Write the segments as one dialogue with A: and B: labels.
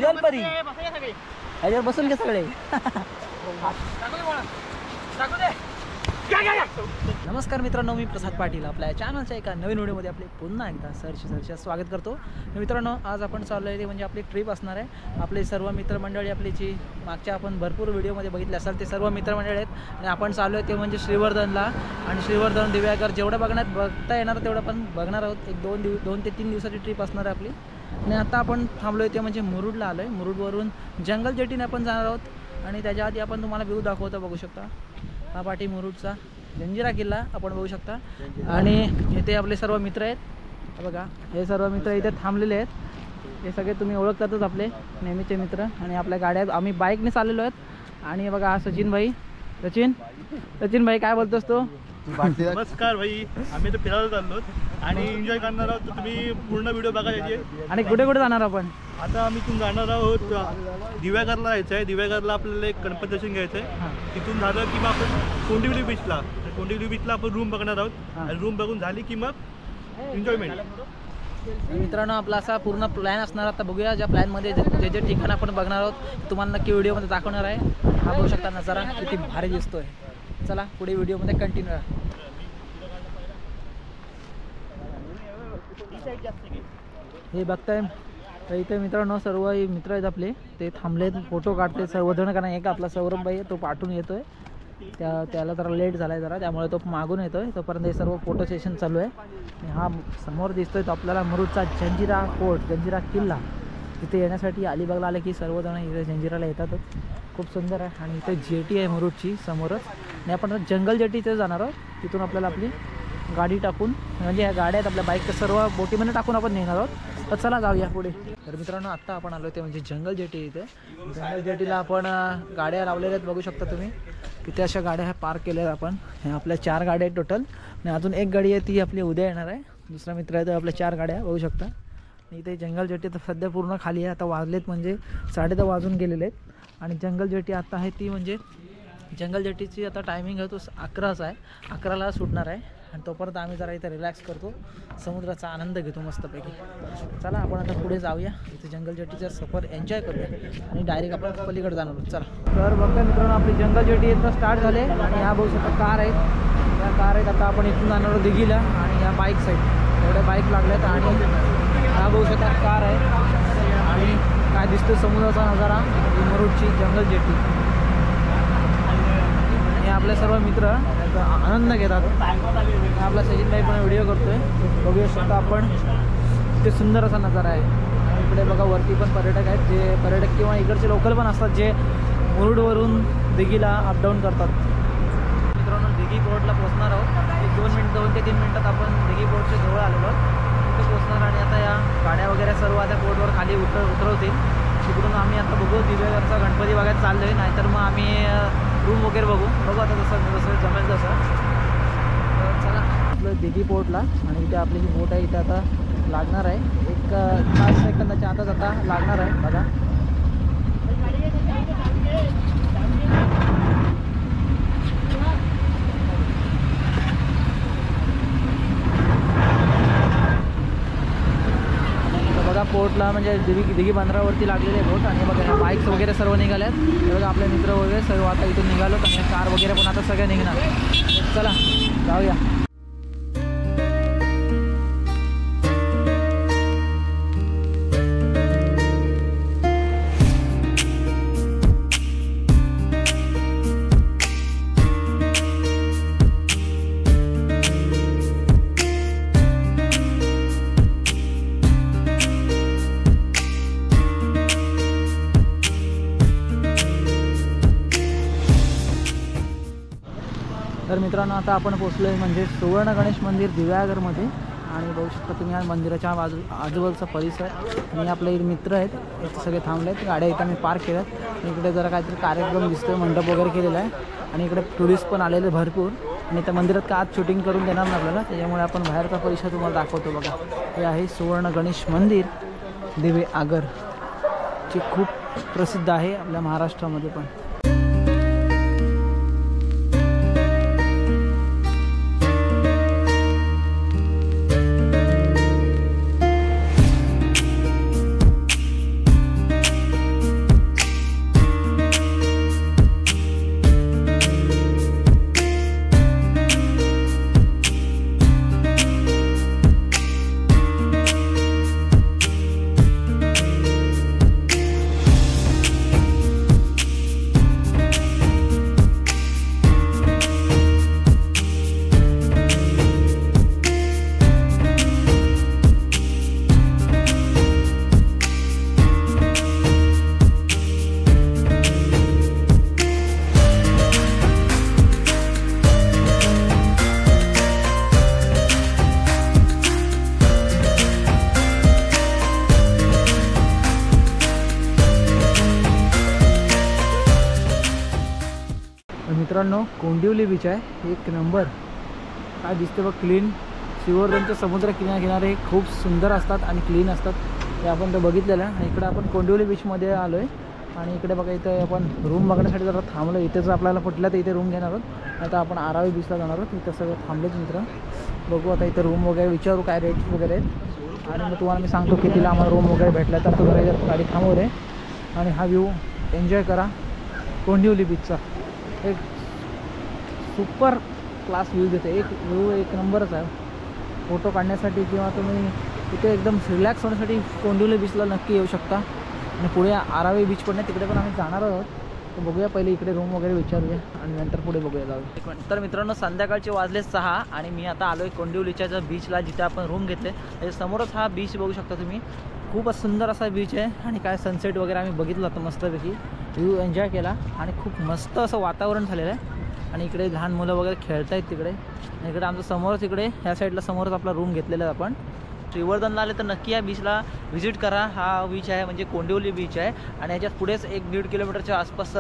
A: जलपरी याच्यावर बसून घे सगळे. नमस्कार मित्रांनो, मी प्रसाद पाटील आपल्या चॅनलच्या एका नवीन व्हिडिओमध्ये आपले पुन्हा एकदा सरशी स्वागत करतो. मित्रांनो, आज आपण चाललो आहे ते म्हणजे आपली ट्रिप असणार आहे. आपले सर्व मित्रमंडळी आपली जी मागच्या आपण भरपूर व्हिडिओमध्ये बघितले असाल ते सर्व मित्रमंडळी आहेत आणि आपण चाललो आहे ते म्हणजे श्रीवर्धनला. आणि श्रीवर्धन दिव्यागर जेवढं बघता येणार तेवढं पण बघणार आहोत. एक 2 ते 3 दिवसाची ट्रिप असणार आहे आपली. आणि आता आपण थांबलो आहे ते म्हणजे मुरुडला आलो आहे. मुरुडवरून जंगल जेटीने आपण जाणार आहोत आणि त्याच्या आधी आपण तुम्हाला व्ह्यू दाखवतो, बघू शकता. हा पाठी मुरुडचा जंजिरा किल्ला आपण बघू शकता. आणि इथे आपले सर्व मित्र आहेत बघा. हे सर्व मित्र इथे थांबलेले आहेत. हे सगळे तुम्ही ओळखतातच आपले नेहमीचे मित्र. आणि आपल्या गाड्या आम्ही बाईकने चाललेलो आहेत. आणि बघा हा सचिन भाई. सचिन भाई काय बोलतोस तू?
B: नमस्कार भाई, आम्ही तर फिरायला चाललो आणि एन्जॉय करणार आहोत. तुम्ही पूर्ण व्हिडिओ बघा याची.
A: आणि कुठे कुठे जाणार आपण?
B: आता आम्ही इथून जाणार आहोत दिव्यागरला जायचं आहे. दिव्यागरला आपल्याला एक गणपती दर्शन घ्यायचं आहे. तिथून झालं की मग आपण कोंडिवली बीचला आपण रूम बघणार आहोत. आणि रूम बघून झाली की मग एन्जॉयमेंट.
A: मित्रांनो, आपला असा पूर्ण प्लॅन असणार. आता बघूया ज्या प्लॅनमध्ये जे जे ठिकाण आपण बघणार आहोत तुम्हाला नक्की व्हिडिओमध्ये दाखवणार आहे. हा बघू शकता नजारा किती भारी दिसतोय. चला पुढे व्हिडिओमध्ये कंटिन्यू राहा. हे बघताय इथे मित्रांनो सर्व मित्र आहेत आपले. ते थांबलेत, फोटो काढते सर्वजण. कारण एक आपला सौरभ भाई तो पाठवून येतोय. त्याला जरा लेट झाला आहे जरा, त्यामुळे तो मागून येतोय. तोपर्यंत हे सर्व फोटो सेशन चालू आहे. आणि हा समोर दिसतोय तो आपल्याला मुरुडचा जंजिरा फोर्ट, जंजिरा किल्ला. तिथे येण्यासाठी अलिबागला आले की सर्वजण इथे जंजिराला येतातच. खूप सुंदर आहे. आणि इथे जेटी आहे मुरुडची समोरच. आणि आपण जंगल जेटीचे जाणार आहोत. तिथून आपल्याला आपली गाडी टाकून म्हणजे ह्या गाड्या आहेत आपल्या बाईक सर्व बोटीमध्ये टाकून आपण नेणार आहोत. तर चला जाऊया पुढे. तर मित्रांनो, आत्ता आपण आलो ते म्हणजे जंगल जेटी. इथे जंगल जेटीला आपण गाड्या लावलेल्या आहेत, बघू शकता तुम्ही. किती अशा गाड्या ह्या पार्क केल्या आहेत आपण. ह्या आपल्या 4 गाड्या आहेत टोटल. आणि अजून एक गाडी आहे ती आपली उद्या येणार आहे. दुसरा मित्र आहे तर आपल्या 4 गाड्या बघू शकता. आणि इथे जंगल जेटी तर सध्या पूर्ण खाली आहे. आता वाजलेत म्हणजे 10:30 वाजून गेलेले आहेत. आणि जंगल जेटी आता आहे ती म्हणजे जंगल जेटीची आता टायमिंग आहे तो 11चा आहे. 11ला सुटणार आहे. आणि तोपर्यंत आम्ही जरा इथे रिलॅक्स करतो, समुद्राचा आनंद घेतो मस्तपैकी. चला आपण आता पुढे जाऊया. इथे जंगल जेटीचा सफर एन्जॉय करूया आणि डायरेक्ट आपण पलीकडे जाणार आहोत. चला. तर बघा मित्रांनो, आपली जंगल जेटी इथं स्टार्ट झाले. आणि ह्या बघू शकता कार आहेत. या कार आहेत. आता आपण इथून जाणार आहोत दिघीला. आणि ह्या बाईक साईड एवढ्या बाईक लागल्यात. आणि हा बघू शकता कार आहे. आणि काय दिसतो समुद्राचा नजारा, मुरुडची जंगल जेटी. आणि आपले सर्व मित्र याचा आनंद घेतात. आपला सचिन भाई पण व्हिडिओ करतोय, बघू शकता आपण. इथे सुंदर असा नजारा आहे. आणि इकडे बघा वरती पण पर्यटक आहेत, जे पर्यटक किंवा इकडचे लोकल पण असतात जे मुरुडवरून दिघीला अपडाऊन करतात. मित्रांनो, दिघी पोर्टला पोहोचणार आहोत. एक 2 ते 3 मिनिटात आपण दिघी पोर्टच्या जवळ आलेलो आहोत. तिथे पोहोचणार. आणि आता या गाड्या वगैरे सर्व आता पोर्टवर खाली उतरवतील. तिकडून आम्ही आता बघू दिव्यागरचा गणपती बघायला चाललो आहे. नाहीतर मग आम्ही रूम वगैरे बघू आता जसं जमेल तसं. चला आपलं दिघी पोर्टला. आणि इथे आपली जी बोट आहे इथे आता लागणार आहे. एक 5 सेकंदाच्या आताच आता लागणार आहे बघा. बघा पोर्टला म्हणजे दिघी बंदरावरती लागलेले बोट. आणि बघा बाईक्स वगैरे सर्व निघाल्यात. बघा आपले मित्र वगैरे सर्व आता इथून निघालोत. आणि कार वगैरे पण आता सगळ्या निघणार. चला जाऊया. तर मित्रांनो, आता आपण पोहोचलो आहे म्हणजे सुवर्ण गणेश मंदिर दिव्यागरमध्ये. आणि बघू शकता तुम्ही या मंदिराच्या आजूबाजूचा परिसर. आणि आपले मित्र आहेत इथे सगळे थांबले आहेत. गाड्या इथं मी पार्क केल्यात. इकडे जरा काहीतरी कार्यक्रम दिसतोय, मंडप वगैरे केलेला आहे. आणि इकडे टुरिस्ट पण आलेले भरपूर. आणि त्या मंदिरात का आज शूटिंग करून देणार ना आपल्याला, त्याच्यामुळे आपण बाहेरचा परिसर तुम्हाला दाखवतो बघा. हे आहे सुवर्ण गणेश मंदिर दिव्यागर, जे खूप प्रसिद्ध आहे आपल्या महाराष्ट्रामध्ये पण. मित्रांनो कोंडिवली बीच आहे, एक नंबर. काय दिसते बघ, क्लीन. श्रीवर्धनचे समुद्र किनारे खूप सुंदर असतात आणि क्लीन असतात, ते आपण तर बघितलेलं आहे. इकडे आपण कोंडिवली बीचमध्ये आलो आहे आणि इकडे बघा इथं आपण रूम बघण्यासाठी जरा थांबलो. इथेच आपल्याला फुटलं तर इथे रूम घेणार आहोत. आता आपण आरावी बीचला जाणार आहोत. इथं सगळं थांबलेच मित्र. बघू आता इथं रूम वगैरे विचारू काय रेट्स वगैरे आहेत आणि मग तुम्हाला मी सांगतो कितीला आम्हाला रूम वगैरे भेटला तर तुम्हाला गाडी थांबवले आणि हा व्ह्यू एन्जॉय करा कोंडिवली बीचचा. एक सुपर क्लास व्ह्यू देते, एक व्ह्यू एक नंबरच आहे फोटो काढण्यासाठी किंवा तुम्ही इथे एकदम रिलॅक्स होण्यासाठी कोंडिवली बीचला नक्की येऊ शकता. आणि पुढे आरावी बीच पण आहे, तिकडे पण आम्ही जाणार आहोत. तर बघूया पहिले इकडे रूम वगैरे विचारूया आणि नंतर पुढे बघूया जाऊ. तर मित्रांनो संध्याकाळचे वाजले 6 आणि मी आता आलो आहे कोंडिवलीच्या बीचला, जिथे आपण रूम घेतले. त्याच्या समोरच हा बीच बघू शकता तुम्ही. खूपच सुंदर असा बीच आहे आणि काय सनसेट वगैरे आम्ही बघितलं होतं, मस्तपैकी व्ह्यू एन्जॉय केला आणि खूप मस्त असं वातावरण झालेलं आहे. आणि इकडे लहान मुलं वगैरे खेळत आहेत तिकडे. आणि इकडे आमचं समोरच इकडे ह्या साईडला समोरच आपला रूम घेतलेला आहे आपण. श्रीवर्धनला आले तर नक्की या बीचला व्हिजिट करा. हा बीच आहे म्हणजे कोंडिवली बीच आहे आणि याच्यात पुढेच 1-1.5 किलोमीटरच्या आसपास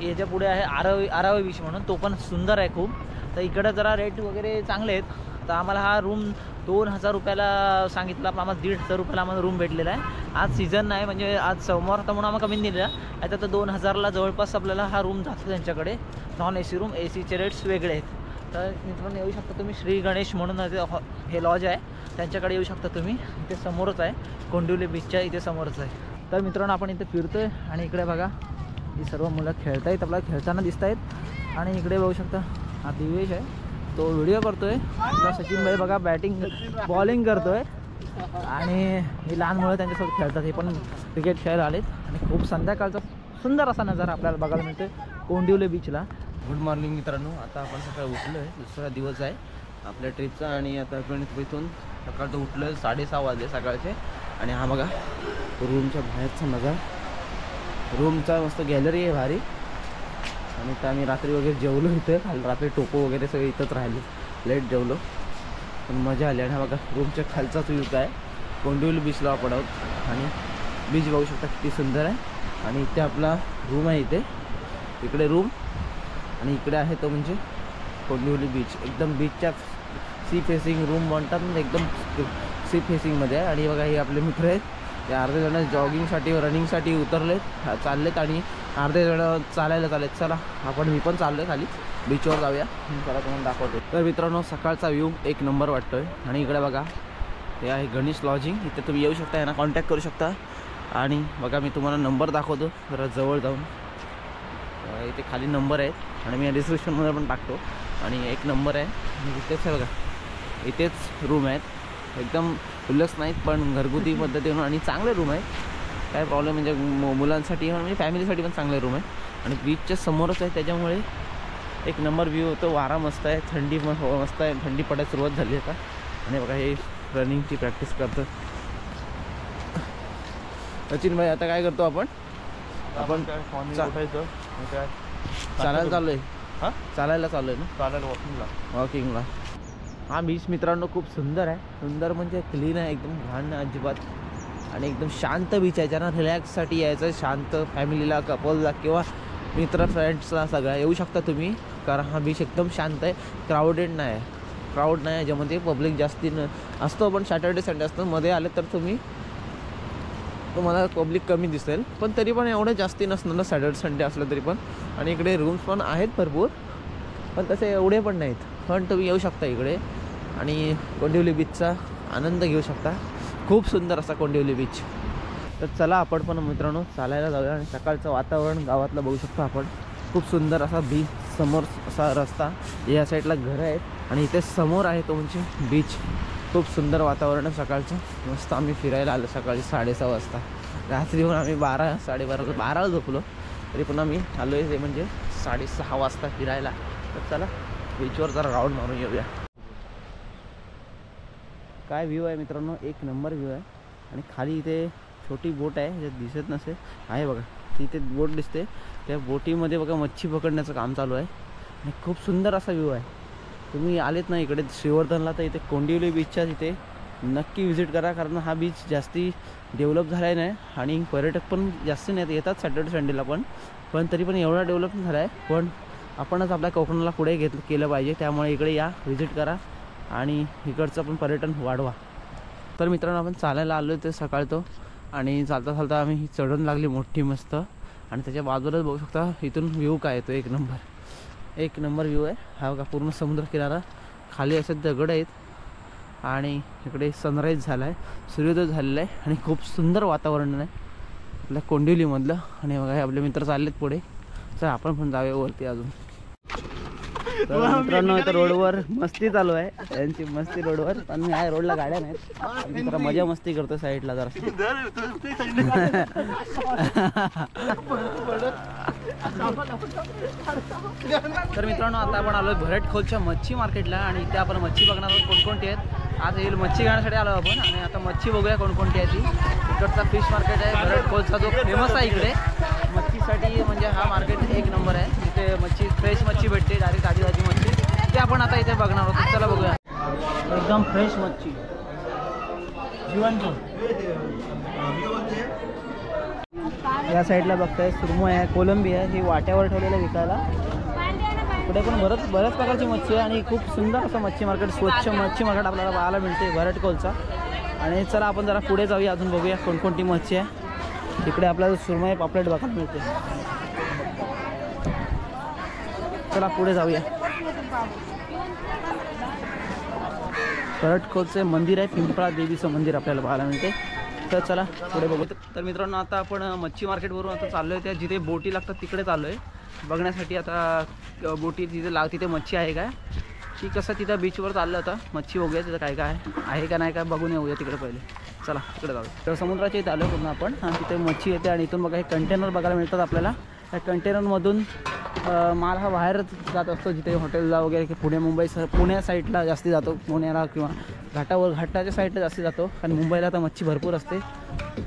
A: याच्या पुढे आहे आरावी बीच म्हणून, तो पण सुंदर आहे खूप. तर इकडं जरा रेट वगैरे चांगले आहेत. तर आम्हाला हा रूम 2000 रुपयाला सांगितला, पण आम्हाला 1500 रुपयाला आम्हाला रूम भेटलेला आहे. आज सीझन नाही म्हणजे आज सोमवार होता म्हणून आम्हाला कमी दिलेला. आता तर 2000ला जवळपास आपल्याला हा रूम जातो त्यांच्याकडे. नॉन AC रूम, ACचे रेट्स वेगळे आहेत. तर मित्रांनो येऊ शकता तुम्ही, श्री गणेश म्हणून हे लॉज आहे, त्यांच्याकडे येऊ शकता तुम्ही. इथे समोरच आहे कोंडिवली बीचच्या इथे समोरच आहे. तर मित्रांनो आपण इथे फिरतोय आणि इकडे बघा ही सर्व मुलं खेळत आहेत, आपल्याला खेळताना दिसत आहेत. आणि इकडे बघू शकता हा दिवेश आहे, तो व्हिडिओ करतोय. आपला सचिन भाई बघा बॉलिंग करतोय आणि ही लहान मुलं त्यांच्यासोबत खेळतात, हे पण क्रिकेट खेळायला आलेत. आणि खूप संध्याकाळचा सुंदर असा नजारा आपल्याला बघायला मिळतोय कोंडिवली बीचला.
C: गुड मॉर्निंग मित्रांनो, आता आपण सकाळी उठलो आहे, दुसरा दिवस आहे आपल्या ट्रिपचा. आणि आता आपण इथून सकाळचं उठलो आहे, 6:30 वाजले सकाळचे. आणि हा बघा रूमच्या बाहेरचा नजारा, रूमचा मस्त गॅलरी आहे भारी. आणि तर आम्ही रात्री वगैरे जेवलो इथं, खाली रात्री टोको वगैरे सगळे इथंच राहिले, लेट जेवलो पण मजा आली. आणि हा बघा रूमच्या खालचाच व्ह्यू काय, कोंडिवली बीचला आपण आहोत आणि बीच बघू शकता किती सुंदर आहे. आणि इथे आपला रूम आहे, इकडे रूम आणि इकडे आहे तो म्हणजे कोंडिवली बीच. एकदम बीचच्या सी फेसिंग रूम म्हणतात ना, एकदम सी फेसिंगमध्ये आहे. आणि बघा हे आपले मित्र आहेत, ते अर्धे जण जॉगिंगसाठी रनिंगसाठी उतरलेत चाललेत आणि अर्धे जण चालायला चाललेत. चला मी पण चाललो आहे खाली बीचवर जाऊया, चला तुम्हाला दाखवतो. तर मित्रांनो सकाळचा व्ह्यू एक नंबर वाटतो आहे. आणि इकडे बघा हे आहे गणेश लॉजिंग, इथे तुम्ही येऊ शकता, यांना कॉन्टॅक्ट करू शकता. आणि बघा मी तुम्हाला नंबर दाखवतो जरा जवळ जाऊन. इथे खाली नंबर आहेत आणि मी डिस्क्रिप्शनमध्ये पण टाकतो. आणि एक नंबर आहे आणि इथेच आहे बघा, इथेच रूम आहेत, एकदम खुल्लच नाहीत पण घरगुती पद्धतीनं आणि चांगले रूम आहेत. काय प्रॉब्लेम म्हणजे मुलांसाठी म्हणजे फॅमिलीसाठी पण चांगले रूम आहे. आणि बीचच्या समोरच आहे त्याच्यामुळे एक नंबर व्ह्यू होतो. वारा मस्त आहे, थंडी मस्त आहे, थंडी पडायला सुरुवात झाली आता. आणि बघा हे रनिंगची प्रॅक्टिस करतो सचिन भाई. आता काय करतो आपण चालायला चालू आहे, चालायला चालू आहे ना,
B: चालेल
C: वॉकिंगला. हा बीच मित्रांनो खूप सुंदर आहे, सुंदर म्हणजे क्लीन आहे, एकदम घाण नाही अजिबात. आणि एकदम शांत बीच आहे, ज्यांना रिलॅक्ससाठी यायचं शांत फॅमिलीला कपलला किंवा मित्र फ्रेंड्सला सगळ्या येऊ शकता तुम्ही. कारण हा बीच एकदम शांत आहे, क्राऊडेड नाही आहे, क्राऊड नाही आहे, ज्यामध्ये पब्लिक जास्ती असतो. पण सॅटर्डे संडे असतं, मध्ये आले तर तुम्हाला पब्लिक कमी दिसेल, पण तरी पण एवढे जास्ती नसणार ना सॅटर्डे संडे असलं तरी पण. आणि इकडे रूम्स पण आहेत भरपूर, पण तसे एवढे पण नाहीत, पण तुम्ही येऊ शकता इकडे आणि कोंडिवली बीचचा आनंद घेऊ शकता. खूप सुंदर असा कोंडिवली बीच. तर चला आपण पण मित्रांनो चालायला जाऊया. आणि सकाळचं वातावरण गावातलं बघू शकतो आपण, खूप सुंदर असा बीच, समोर असा रस्ता, या साईडला घरं आहेत आणि इथे समोर आहे तो म्हणजे बीच. खूप सुंदर वातावरण आहे सकाळचं, मस्त. आम्ही फिरायला आलो सकाळी 6:30 वाजता, रात्री पण आम्ही 12:30 झोपलो, तरी पण आम्ही आलो आहे ते म्हणजे 6:30 वाजता फिरायला. तर चला बीचवर जरा राऊंड मारून येऊया. काय व्ह्यू आहे मित्रांनो, एक नंबर व्ह्यू आहे. आणि खाली इथे छोटी बोट आहे, जे दिसत नसे आहे बघा, तिथे बोट दिसते, त्या बोटीमध्ये बघा मच्छी पकडण्याचं काम चालू आहे. आणि खूप सुंदर असा व्ह्यू आहे. तुम्ही आलेत ना इकडे श्रीवर्धनला तर इथे कोंडिवली बीचच्या तिथे नक्की व्हिजिट करा, कारण हा बीच जास्ती डेव्हलप झाला नाही आणि पर्यटक पण जास्ती नाहीत, येतात सॅटर्डे संडेला पण तरी पण एवढा डेव्हलप झाला आहे. पण आपणच आपल्या कोकणाला पुढे केलं पाहिजे. त्यामुळे इकडे या, व्हिजिट करा आणि इकडचं पण पर्यटन वाढवा. तर मित्रांनो आपण चालायला आलो ते सकाळतो आणि चालता चालता आम्ही चढण लागली मोठी मस्त. आणि त्याच्या बाजूलाच बघू शकता इथून व्ह्यू काय येतो, एक नंबर व्ह्यू आहे हा बघा. पूर्ण समुद्र किनारा, खाली असे दगड आहेत आणि इकडे सनराईज झाला आहे, सूर्योदय झालेला आहे आणि खूप सुंदर वातावरण आहे आपल्या कोंडिवलीमधलं. आणि बघा हे आपले मित्र चाललेत पुढे, तर आपण पण जाऊया वरती अजून. तर मित्रांनो इथं रोडवर मस्ती चालू आहे, त्यांची मस्ती रोडवर. पण ह्या रोडला गाड्या नाहीत, आम्ही जरा मजा मस्ती करतो साईडला जरा. तर मित्रांनो आता आपण आलोय भरटखोलच्या मच्छी मार्केटला आणि इथे आपण मच्छी बघणार आहोत कोणकोणती आहेत. आज येईल मच्छी घेण्यासाठी आलो आपण आणि आता मच्छी बघूया कोणकोणती आहे ती. इकडचा फिश मार्केट आहे भरटखोलचा, जो फेमस आहे इकडे मच्छीसाठी. म्हणजे हा मार्केट एक नंबर आहे, इथे मच्छी फ्रेश मच्छी भेटते, डायरेक्ट ताजी ताजी मच्छी. ते आपण आता इथे बघणार आहोत. चला बघूया. एकदम फ्रेश मच्छी, जिवंत. या साईडला बघताय सुरमई आहे, कोलंबी आहे, ही वाट्यावर ठेवलेलं विकायला. इकडे पण बऱ्याच प्रकारची मच्छी आहे आणि खूप सुंदर असं मच्छी मार्केट, स्वच्छ मच्छी मार्केट आपल्याला पाहायला मिळते भरटखोलचा. आणि चला आपण जरा पुढे जाऊया, अजून बघूया कोणकोणती मच्छी आहे. इकडे आपल्याला सुरमई पापलेट बघायला मिळते. चला पुढे जाऊया. भरटखोलचे मंदिर आहे, पिंपळा देवीचं मंदिर आपल्याला पाहायला मिळते. तर चला पुढे बघू. तर मित्रांनो आता आपण मच्छी मार्केटवरून आता चाललो आहे, त्या जिथे बोटी लागतात तिकडे चाललो आहे बघण्यासाठी. आता बोटी तिथे मच्छी आहे काय, की कसं तिथं बीचवर चाललं होतं. मच्छी बघूया तिथं काय काय आहे का नाही काय बघून येऊया तिकडे पहिले. चला तिकडे जाऊ. तर समुद्राच्या इथे आलो पूर्ण आपण. हां तिथे मच्छी येते आणि इथून बघा हे कंटेनर बघायला मिळतात आपल्याला. त्या कंटेनरमधून माल हा बाहेर जात असतो, जिथे हॉटेलला वगैरे की पुण्या साईडला जास्ती जातो, पुण्याला किंवा घाटाच्या साईडला जास्ती जातो. आणि मुंबईला तर मच्छी भरपूर असते.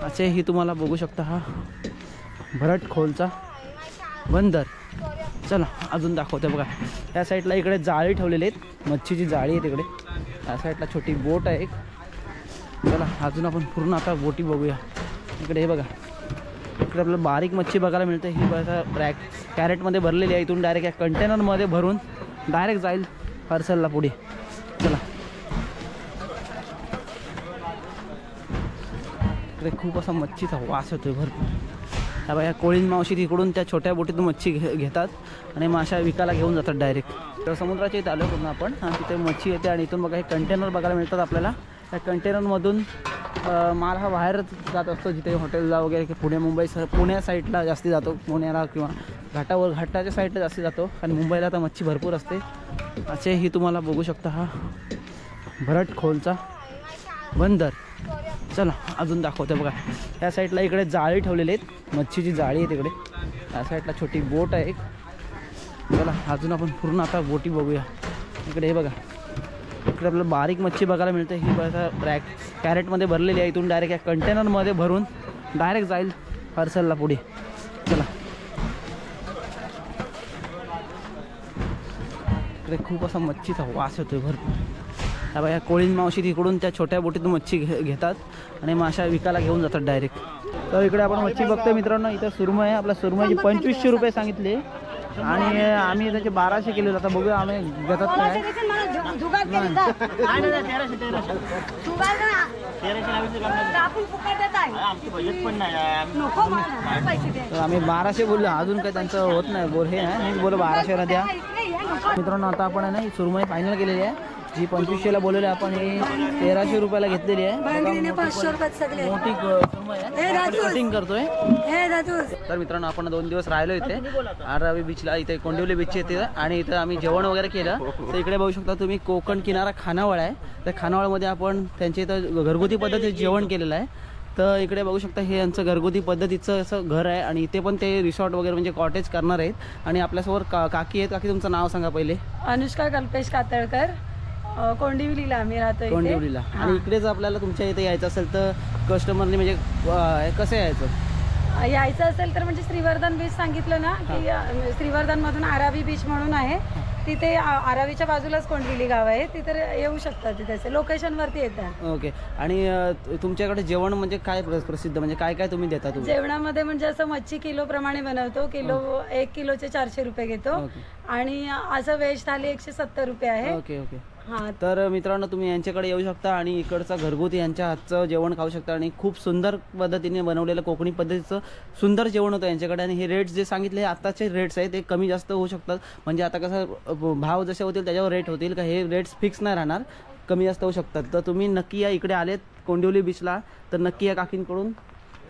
C: असेही तुम्हाला बघू शकता हा भरटखोलचा बंदर. चला अजून दाखवते बघा. या साईडला इकडे जाळी ठेवलेली आहेत, मच्छीची जाळी आहे तिकडे. या साईडला छोटी बोट आहे एक. चला अजून आपण पूर्ण आता बोटी बघूया. इकडे हे बघा, इकडे आपल्याला बारीक मच्छी बघायला मिळते. ही बघा कॅरेटमध्ये भरलेली आहे, इथून डायरेक्ट या कंटेनरमध्ये भरून डायरेक्ट जाईल पार्सलला पुढे. चला इकडे खूप असा मच्छीचा वास येतोय भरपूर. ह्या बघा कोळीन मावशी तिकडून त्या छोट्या बोटीतून मच्छी घेतात आणि माशा विकायला घेऊन जातात डायरेक्ट. तर समुद्राच्या इथे आलो पूर्ण आपण. आणि तिथे मच्छी येते आणि इथून बघा हे कंटेनर बघायला मिळतात आपल्याला. त्या कंटेनरमधून माल हा बाहेर जात असतो, जिथे हॉटेलला वगैरे की पुण्या साईडला जास्ती जातो, पुण्याला किंवा घाटाच्या साईडला जास्ती जातो. आणि मुंबईला तर मच्छी भरपूर असते. असेही तुम्हाला बघू शकता हा भरटखोलचा बंदर. चला अजून दाखवते बघा. या साईडला इकडे जाळी ठेवलेली आहेत, मच्छीची जाळी आहे तिकडे. या साईडला छोटी बोट आहे एक. चला अजून आपण पूर्ण आता बोटी बघूया. इकडे हे बघा, इकडे आपल्याला बारीक मच्छी बघायला मिळते. ही बघा कॅरेटमध्ये भरलेली आहे, इथून डायरेक्ट या कंटेनरमध्ये भरून डायरेक्ट जाईल पार्सलला पुढे. चला इकडे खूप असा मच्छीचा वास येतोय भरपूर. ह्या बघा कोळीन मावशी तिकडून त्या छोट्या बोटीतून मच्छी घेतात आणि माशा विकायला घेऊन जातात डायरेक्ट. तर इकडे आपण मच्छी बघतोय मित्रांनो. इथं सुरमई आहे, आपल्या सुरमईची 2500 रुपये सांगितले आणि आम्ही त्याचे 1200 केलेलं. आता बघूया आम्ही घेतात काय. तर आम्ही 1200 बोललो, अजून काय त्यांचं होत नाही बोल हे नाही. मी बोललो 1200 द्या. मित्रांनो आता आपण आहे ना ही सुरमई फायनल केलेली आहे, जी 2500ला बोलवली आपण, ही 1300 रुपयाला घेतलेली आहे. मोठी सुरमई आहे, कटिंग करतोय. तर मित्रांनो आपण 2 दिवस राहिलो इथे आरावी बीचला, इथे कोंडिवली बीच येते. आणि इथं आम्ही जेवण वगैरे केलं. तर इकडे बघू शकता तुम्ही कोकण किनारा खानावळ आहे. त्या खानावळमध्ये आपण त्यांच्या इथं घरगुती पद्धतीचं जेवण केलेलं आहे. तर इकडे बघू शकता हे यांचं घरगुती पद्धतीचं असं घर आहे आणि इथे पण ते रिसॉर्ट वगैरे म्हणजे कॉटेज करणार आहेत. आणि आपल्यासमोर काकी आहेत. काकी तुमचं नाव सांगा पहिले.
D: अनुष्का कल्पेश कातळकर, कोंडिवलीला आम्ही राहतो.
C: कोंडिवलीला. आणि इकडेच आपल्याला तुमच्या इथे यायचं असेल तर कस्टमरने म्हणजे कसं यायचं
D: असेल तर म्हणजे श्रीवर्धन बीच सांगितलं ना, की श्रीवर्धन मधून आरावी बीच म्हणून आहे, तिथे आरावीच्या बाजूलाच कोंडविली गाव आहे, तिथे येऊ शकतात. तिथे लोकेशनवरती येतात.
C: ओके. आणि तुमच्याकडे जेवण म्हणजे काय प्रसिद्ध, म्हणजे काय काय तुम्ही देता? तुम्ही
D: जेवणामध्ये म्हणजे असं मच्छी किलो प्रमाणे बनवतो. 1 किलोचे 400 रुपये घेतो. आणि असं व्हेज थाली 170 रुपये आहे.
C: Okay okay.
D: हा,
C: तर मित्रांनो तुम्ही यांच्याकडे येऊ शकता आणि इकडचा घरगुती यांच्या हातचं जेवण खाऊ शकता. आणि खूप सुंदर पद्धतीने बनवलेलं कोकणी पद्धतीचं सुंदर जेवण होतं यांच्याकडे. आणि हे रेट्स जे सांगितले आताचे रेट्स आहेत ते कमी जास्त होऊ शकतात. म्हणजे आता कसं भाव जसे होतील त्याच्यावर रेट होतील का, हे रेट्स फिक्स नाही राहणार, कमी जास्त होऊ शकतात. तर तुम्ही नक्की या, इकडे आलेत कोंडिवली बीचला तर नक्की या काकींकडून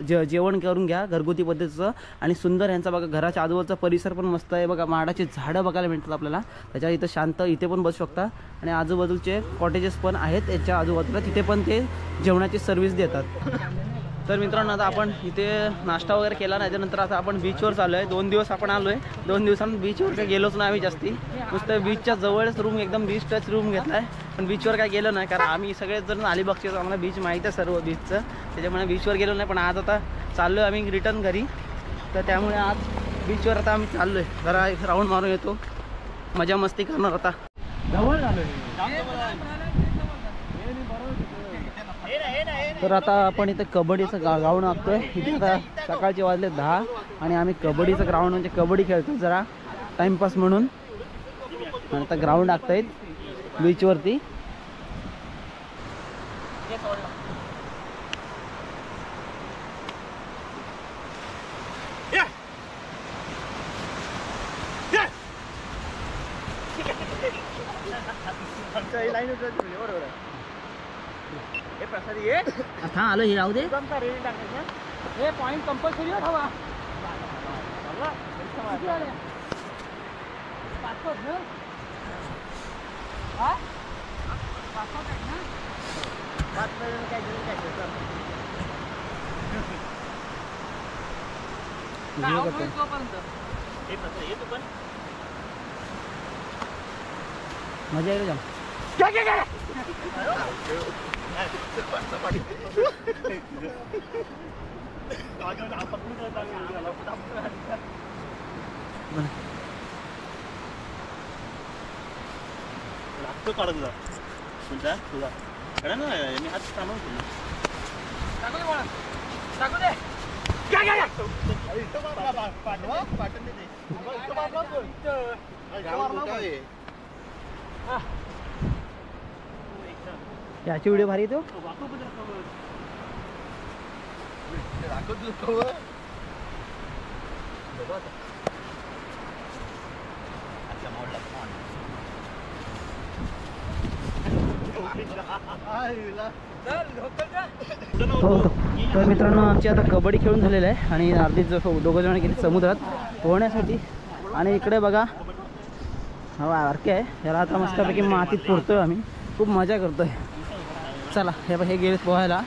C: जेवण करून घ्या घरगुती पद्धतीचं. आणि सुंदर यांचा बघा घराच्या आजूबाजूचा परिसर पण मस्त आहे बघा. माडाची झाडं बघायला मिळतात आपल्याला, त्याच्या इथं शांत इथे पण बसू शकता. आणि आजूबाजूचे कॉटेजेस पण आहेत याच्या आजूबाजूला, तिथे पण ते जेवणाची सर्व्हिस देतात. तर मित्रांनो आता आपण इथे नाश्ता वगैरे केला, त्याच्यानंतर आता आपण बीचवर चाललो आहे. 2 दिवस आपण आलो आहे, 2 दिवसांत बीचवर काही गेलोच नाही आम्ही जास्ती. नुसतं बीचच्या जवळच रूम, एकदम बीच टच रूम घेतला आहे. पण बीचवर काय गेलो नाही, कारण आम्ही सगळेच जण अलिबागचे, आम्हाला बीच माहीत आहे सर्व बीचचं, त्याच्यामुळे बीचवर गेलो नाही. पण आज आता चाललो आहे आम्ही रिटर्न घरी, तर त्यामुळे आज बीचवर आता आम्ही चाललो आहे. जरा एक राऊंड मारून येतो, मजा मस्ती करणार आता.
B: जवळ झालं.
C: तर आता आपण इथे कबड्डीचं ग्राउंड आखतोय. इथे आता सकाळचे वाजले 10 आणि आम्ही कबड्डीचं ग्राउंड म्हणजे कबड्डी खेळतो जरा टाइमपास म्हणून. आणि आता ग्राउंड आखतायत बीचवरती.
A: आता आलं हे राहू दे. हे पॉईंट कंपल्सरी हवा.
C: मजा येईल जाम.
B: लागतो काढ तुझा तुझा तुझा कळा ना, यांनी हात सामावून ठेवला.
C: याची व्हिडिओ भारी येतो. तर मित्रांनो आमची आता कबड्डी खेळून झालेलं आहे आणि अर्धी दोघं जण गेले समुद्रात पोहण्यासाठी. आणि इकडे बघा हा आरके आहे, याला आता मस्तपैकी मातीत पोहतोय आम्ही, खूप मजा करतोय. चला हे गेले पोहायला,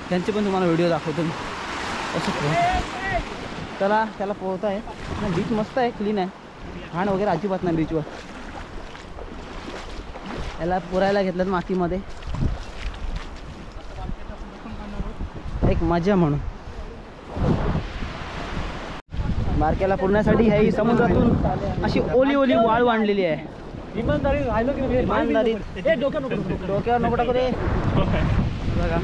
C: त्यांचे पण तुम्हाला व्हिडिओ दाखवतो मी असं पोह. चला त्याला पोहता आहे. बीच मस्त आहे, क्लीन आहे, घाण वगैरे अजिबात नाही बीचवर. याला पुरायला घेतलं मातीमध्ये, एक मजा म्हणून. बारक्याला पुरण्यासाठी ही समुद्रातून अशी ओली ओली वाळ आणलेली आहे. इमानदारीत डोक्यावर नको टाकू रे. बघा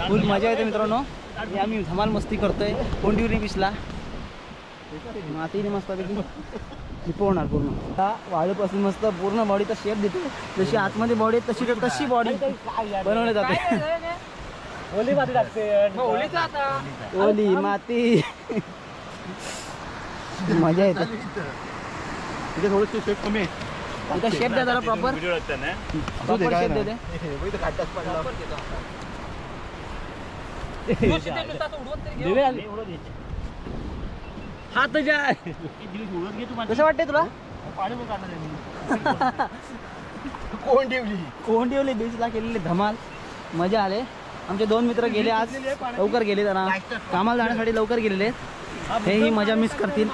C: फुल मजा येते मित्रांनो. आम्ही धमाल मस्ती करतोय कोंडिवली बीचला. मातीने मस्तपैकी लिपवणार पूर्ण. वाळूपासून मस्त पूर्ण बॉडीचा शेप देते, जशी आतमध्ये बॉडी तशी तशी बॉडी बनवली जाते.
B: ओली माती लागते,
C: ओली माती मजा येते.
B: तिथे थोडंसं शेप कमी आहे.
C: इथं शेप द्या जरा प्रॉपर प्रॉपर शेप दे. हात जाय कसं वाटतंय तुला? कोंडिवली बीचला केलेली धमाल, मजा आले. आमचे 2 मित्र गेले आज, लवकर गेले, त्यांना कामाला जाण्यासाठी लवकर गेलेले. हे ही मजा मिस करतील.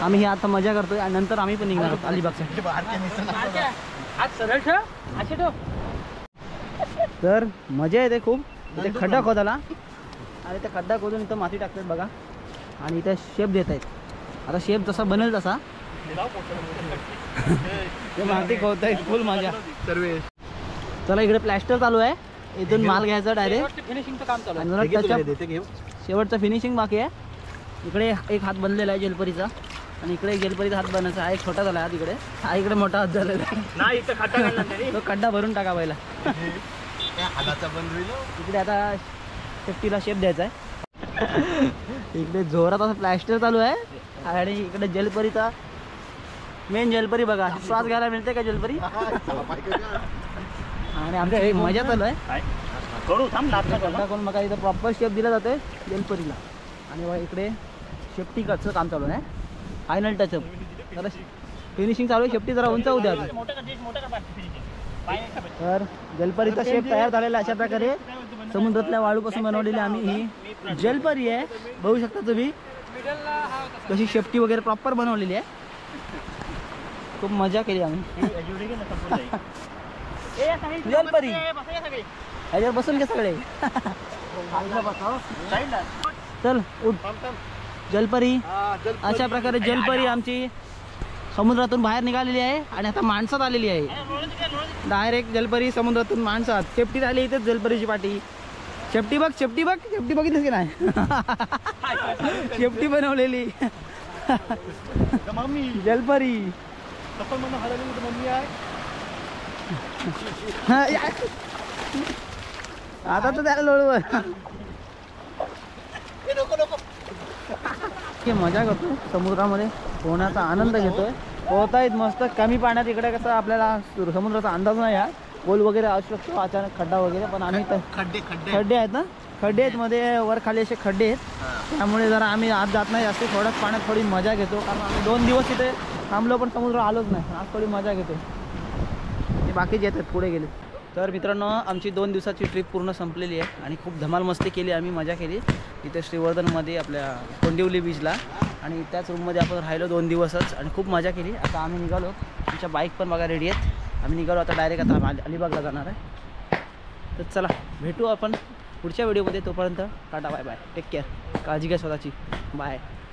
C: आम्ही ही आता मजा करतोय आणि नंतर आम्ही पण निघणार आहोत अलिबागसाठी.
A: तर मजा येते खूप. इथे खड्डा खोदाला आणि त्या खड्डा खोदून इथं माती टाकतात बघा आणि इथे शेप देत आहेत. आता शेप जसा बनेल तसा ते माती खोदत आहेत. फुल मजा. चला इकडे प्लॅस्टर चालू आहे. इथून माल घ्यायचा डायरेक्ट. फिनिशिंगचं काम चालू आहे. शेवटचं फिनिशिंग बाकी आहे. इकडे एक हात बनलेला आहे जेलपरीचा आणि इकडे एक जेलपरीचा हात बनायचा आहे. एक छोटा झाला हात इकडे. हा इकडे मोठा हात झालेला आहे. तो खड्डा भरून टाका पहिला. इकडे आता सेफ्टीला शेप द्यायचा आहे. इकडे जोरात असं प्लॅस्टर चालू आहे आणि इकडे जलपरीचा मेन जलपरी बघा. श्वास घ्यायला मिळते का जलपरी. आणि आमच्या एक मजा चालू आहे. खड्डा करून बघा इथं प्रॉपर शेप दिला जातोय जलपरीला. आणि बघा इकडे शेफ्टी कटचं काम चालू आहे. Final touch-up. जरा फिनिशिंग चालू आहे. शेफ्टी जरा उंचावू द्या. तर जलपरीचा शेप तयार झालेला अशा प्रकारे समुद्रातल्या वाळूपासून बनवलेली आम्ही ही जलपरी आहे. बघू शकता तुम्ही कशी शेफ्टी वगैरे प्रॉपर बनवलेली आहे. खूप मजा केली आम्ही. जलपरी याच्यावर बसून घे सगळे. चल उठ. जलपरी अशा प्रकारे जलपरी आमची समुद्रातून बाहेर निघालेली आहे आणि आता माणसात आलेली आहे. डायरेक्ट जलपरी समुद्रातून माणसात. शेफ्टी झाली इथेच जलपरीची पाठी. शेफ्टी बघ, शेफ्टी बघ, शेफ्टी बघितलीस की नाही. शेफ्टी बनवलेली जलपरी. आता तर त्याला लोळव. मजा करतो समुद्रामध्ये. पोहण्याचा आनंद घेतोय. पोहतायत मस्त कमी पाण्यात. इकडे कसं आपल्याला समुद्राचा अंदाज नाही आहे. गोल वगैरे असू शकतो अचानक खड्डा वगैरे. पण आम्ही खड्डे आहेत ना. खड्डे आहेत मध्ये वर खाली असे खड्डे आहेत. त्यामुळे जरा आम्ही आत जात नाही जास्त. थोड्याच पाण्यात थोडी मजा घेतो. कारण आम्ही 2 दिवस तिथे थांबलो पण समुद्र आलोच नाही. आज थोडी मजा घेतो. ते बाकीचे येतात पुढे गेले. तर मित्रांनो आमची 2 दिवसाची ट्रिप पूर्ण संपलेली आहे आणि खूप धमाल मस्ती केली आम्ही. मजा केली इथे श्रीवर्धनमध्ये आपल्या कोंडिवली बीचला. आणि त्याच रूममध्ये आपण राहिलो 2 दिवसच आणि खूप मजा केली. आता आम्ही निघालो. आमच्या बाईक पण बघा रेडी आहेत. आम्ही निघालो आता डायरेक्ट आता अलिबागला जाणार आहे. तर चला भेटू आपण पुढच्या व्हिडिओमध्ये. तोपर्यंत tata bye bye. Take care. काळजी घ्या स्वतःची. बाय.